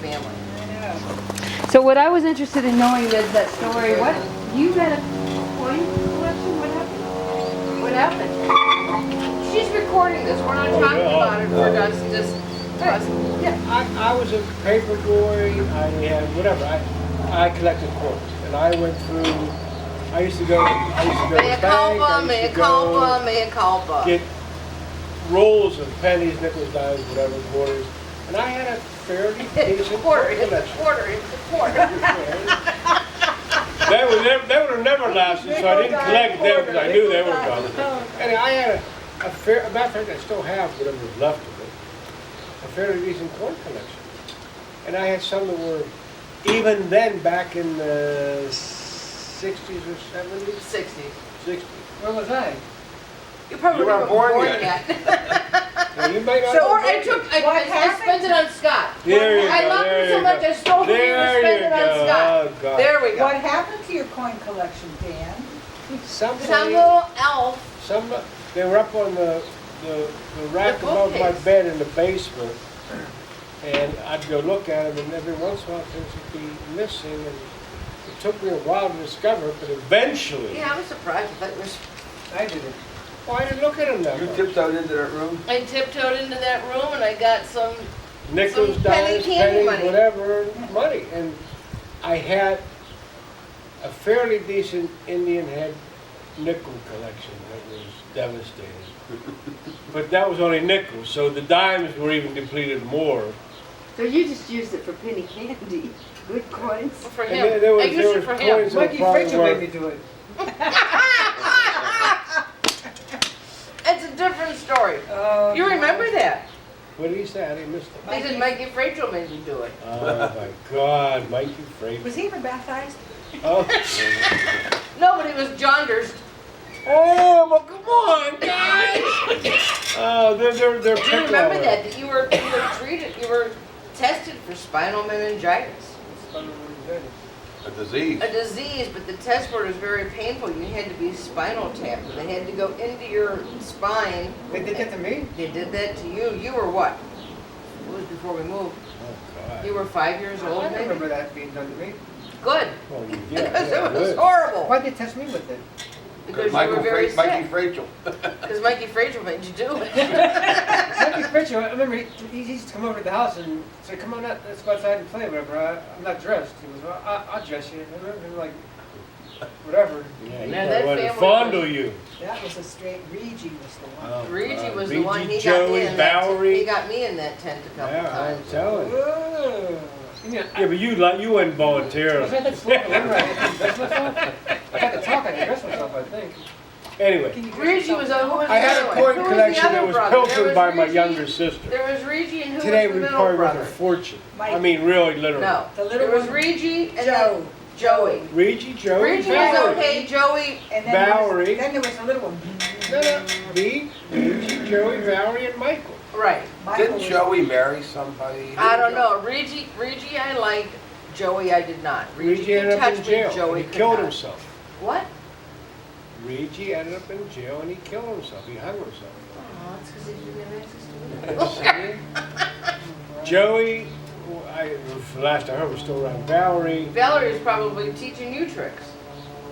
family. I know. So what I was interested in knowing is that story. What you got a coin collection? What happened? What happened? She's recording this. We're not talking about it for us. Just us. I was a paper boy. I had whatever. I collected coins, and I went through. I used to go to the Mea bank. I culpa, used to mea culpa, mea culpa. get rolls of pennies, nickels, dimes, whatever, quarters, and I had a fairly decent Quarter, coin it's a collection. quarter, it's a quarter. They would have never lasted, so I didn't collect them because I knew they were gone. And I had a fair, matter of fact, I still have whatever was left of it, a fairly decent coin collection. And I had some that were, even then, back in the 60s or 70s? 60s. 60s. Where was I? You probably You weren't weren't born born yet. Now, you may not So have I been. took, I happened? spent it on Scott. There you I go, loved there him so you much, go. I stole from you and There spent you it on go. Scott. Oh, God. There we go. What happened to your coin collection, Dan? Some Somebody, little elf. they were up on the rack The above my bookcase. bed in the basement, and I'd go look at them, and every once in a while things would be missing, and it took me a while to discover it, but eventually, Yeah, I was surprised. I thought it was. I did it. well, I didn't look at them that You much. tiptoed into that room? I tiptoed into that room and I got some. Nickels, some penny dimes, candy pennies, money. whatever, money, and I had a fairly decent Indian head nickel collection that was devastating. But that was only nickels, so the dimes were even depleted more. So you just used it for penny candy. Good coins. For And him. there was, I used it for him. coins that Mikey probably Fritchel were- made me do it. It's a different story. Oh, You remember that? What did he say? I didn't miss that. He said Mikey Frachel made me do it. Oh my God, Mikey Frazier. Was he ever baptized? Oh, No, but he was jaundiced. oh, but come on, guys! Oh, they're Do you pickle remember on that? That you were treated, you were tested for spinal meningitis. A disease. A disease, but the test for it was very painful. You had to be spinal tapped. They had to go into your spine. They did that to me? They did that to you. You were what? It was before we moved. Oh God. You were 5 years I old, don't maybe? remember that being done to me. Good. Well, Because yeah, it was good. horrible. Why'd they test me with it? Because you were very Mikey sick. Frachel. Because Mikey Frazier made you do it. Mikey Fritchel, I remember he used to come over to the house and say, come on, let's go outside and play, whatever. I'm not dressed. He was, well, I'll dress you. And like, whatever. Yeah, he Man, that probably wanted to family fondle was- you. That was a straight, Regi was the one. Oh, Reggie God. was the one, Reggie, he got me Joey, in that, Bowery. he got me in that tent a couple Yeah, I'm times. telling you. Whoa. Yeah, but you went voluntarily. Was I that slow? Remember, I had to dress myself? I had to talk, I had to dress myself, I think. Anyway, Can you dress Reggie yourself was up? who was the I had other a one? coin Who was the collection that other was brother? There pilfered was by my Reggie- younger sister. There was Reggie and who Today was the we middle parted with brother? a fortune. I Mike. mean, really, literally. No, The little there was one? Reggie and Joe. then Joey. Reggie, Joey, Reggie was Bowery. okay, Joey, And then there was- Bowery. Then there was a little one. No, me, Reggie, Joey, Valerie, and Michael. right. Michael Didn't was- Joey marry somebody? I don't know, Reggie I liked, Joey I did not. Reggie could ended up touch in me, jail, Joey and he could killed not. himself. What? Reggie ended up in jail and he killed himself. He hung himself. Oh, it's because he didn't have access to it. Joey, last I heard, was still around. Valerie, Valerie is probably teaching you tricks.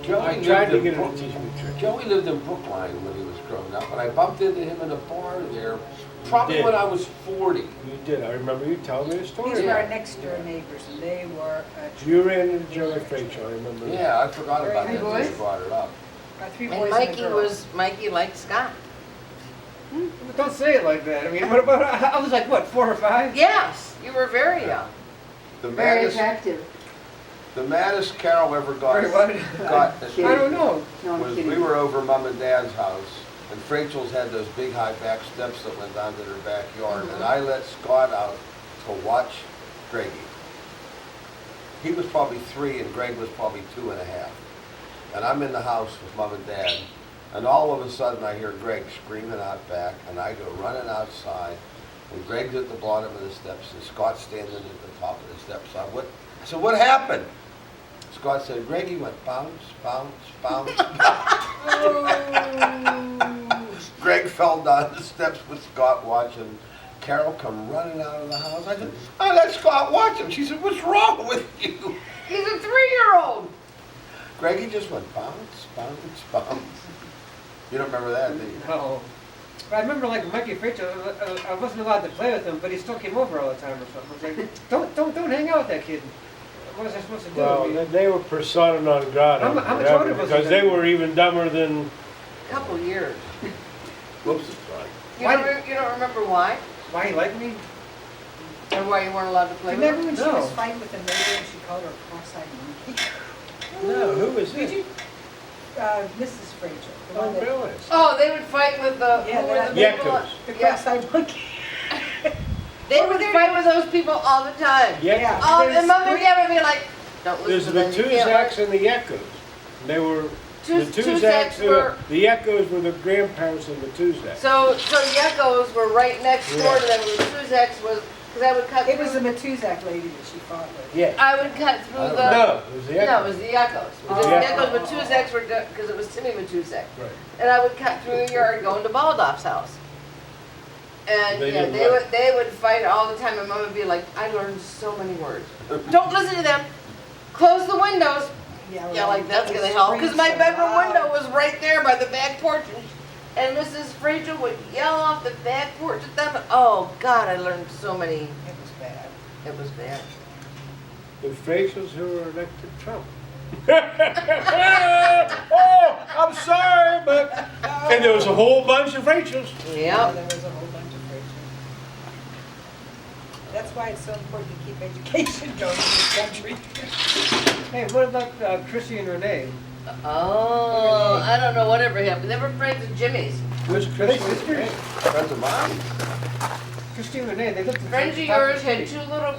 I tried to get her to teach me tricks. Joey lived in Brookline when he was growing up, and I bumped into him in a bar there, probably did. when I was 40. You did. I remember you telling me the story. These were our next door neighbors, and they were, You ran into Joey Frazier, I remember. that. Yeah, I forgot about Three that until you boys? brought it up. our three And boys and a girl. Mikey liked Scott. But don't say it like that. I mean, what about, I was like, what, 4 or 5? Yes, you were very young. The Very maddest, attractive. the maddest Carol ever Very what? got I don't know. No, I'm was kidding. we were over Mom and Dad's house, and Frachel's had those big high back steps that went down to their backyard, and I let Scott out to watch Greggy. He was probably 3 and Greg was probably 2.5. And I'm in the house with Mom and Dad, and all of a sudden I hear Greg screaming out back, and I go running outside, and Greg's at the bottom of the steps, and Scott's standing at the top of the steps. I said, what happened? Scott said, Greggy went bounce, bounce, bounce, bounce. Greg fell down the steps with Scott watching. Carol come running out of the house. I said, I let Scott watch him. She said, what's wrong with you? He's a 3-year-old. Greggy just went bounce, bounce, bounce. You don't remember that, do you? No. But I remember like Mikey Rachel, I wasn't allowed to play with him, but he still came over all the time or something. I was like, don't hang out with that kid. What was I supposed to do? I mean, Well, they were persona non grata. How much older was he Because then? they were even dumber than, Couple years. Whoops. You don't remember why? why he liked me? And why you weren't allowed to play with Remember him? when she was No. fighting with a neighbor and she called her a cross-eyed monkey? no, who was Did it? you? Mrs. Rachel. the Oh, one that- really? Oh, they would fight with the, Yeah, who were the that- people? Yakkos. The Yeah. cross-eyed monkey. They would fight with those people all the time. Yeah. Oh, There's and Mom and three- Dad would be like, don't There's listen the to them. You can't Tuzaks and the Yakkos. They were, the Tuzaks Tuzaks, were- the Yakkos were the grandparents of the Tuzaks. So Yakkos were right next door to them. The Tuzaks was, because I would cut It was the through, Matuzak lady that she fought with. Yeah. I would cut through I don't the. No, it was the Yakkos. No, it was the Yakkos. Because Oh. the Yakkos, but Tuzaks were, because it was Timmy Matuzak. Right. And I would cut through the yard going to Baldoff's house. And They yeah, didn't they would fight all the time. And Mom would be like, I learned so many words. Don't listen to them. Close the windows. Yeah, like that's gonna help. Because my bedroom window was right there by the back porch. And Mrs. Rachel would yell off the back porch at them. Oh God, I learned so many. It was bad. It was bad. The facials who were elected Trump. Oh, I'm sorry, but, and there was a whole bunch of Rachels. Yeah, Yep. there was a whole bunch of Rachels. That's why it's so important to keep education going in this country. Hey, what about Chrissy and Renee? Oh, I don't know whatever happened. They were friends with Jimmy's. Who's Are they Christy? sisters? Friends of mine. Christy and Renee, they lived in Friends of top yours the had street. 2 little